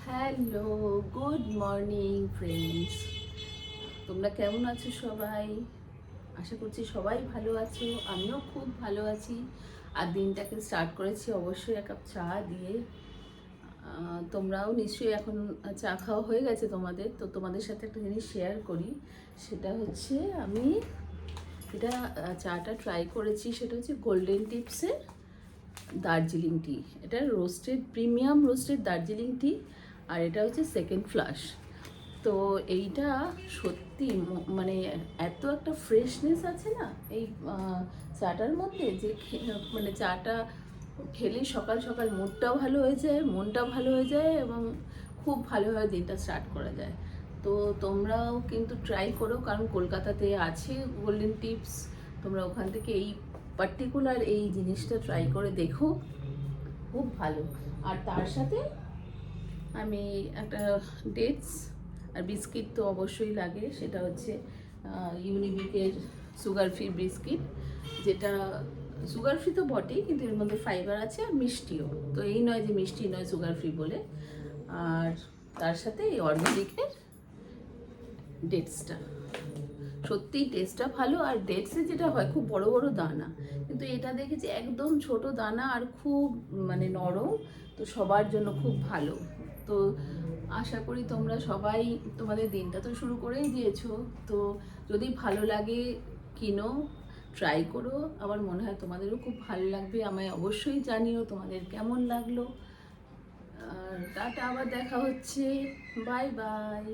Hello, good morning friends. তোমরা কেমন আছো সবাই? আশা করছি সবাই ভালো আছো, আমিও খুব ভালো আছি। আর দিনটাকে স্টার্ট করেছি অবশ্যই এক কাপ চা দিয়ে। তোমরাও নিশ্চয়ই এখন চা খাওয়া হয়ে গেছে তোমাদের, তো তোমাদের সাথে একটা জিনিস শেয়ার করি। সেটা হচ্ছে আমি এটা চাটা ট্রাই করেছি, সেটা হচ্ছে গোল্ডেন টিপসের দার্জিলিং টি। এটা রোস্টেড, প্রিমিয়াম রোস্টেড দার্জিলিং টি, আর এটা হচ্ছে সেকেন্ড ফ্লাশ। তো এইটা সত্যি মানে এত একটা ফ্রেশনেস আছে না এই চাটার মধ্যে, যে মানে চাটা খেলে সকাল সকাল মুডটাও ভালো হয়ে যায়, মনটাও ভালো হয়ে যায়, এবং খুব ভালোভাবে দিনটা স্টার্ট করা যায়। তো তোমরাও কিন্তু ট্রাই করো, কারণ কলকাতাতে আছে গোল্ডেন টিপস। তোমরা ওখান থেকে এই পার্টিকুলার এই জিনিসটা ট্রাই করে দেখো, খুব ভালো। আর তার সাথে আমি একটা ডেটস আর বিস্কিট তো অবশ্যই লাগে, সেটা হচ্ছে ইউনিবিকের সুগার ফ্রি বিস্কিট, যেটা সুগার ফ্রি তো বটেই, কিন্তু এর মধ্যে ফাইবার আছে আর মিষ্টিও। তো এই নয় যে মিষ্টি নয় সুগার ফ্রি বলে। আর তার সাথে এই অর্গানিকের ডেটসটা, সত্যিই টেস্টটা ভালো। আর ডেটসে যেটা হয় খুব বড় বড় দানা, কিন্তু এটা দেখেছি একদম ছোট দানা আর খুব মানে নরম, তো সবার জন্য খুব ভালো। তো আশা করি তোমরা সবাই তোমাদের দিনটা তো শুরু করেই দিয়েছো, তো যদি ভালো লাগে কিনো, ট্রাই করো। আমার মনে হয় তোমাদেরও খুব ভালো লাগবে। আমায় অবশ্যই জানিও তোমাদের কেমন লাগলো। আর টাটা, আবার দেখা হচ্ছে। Bye bye.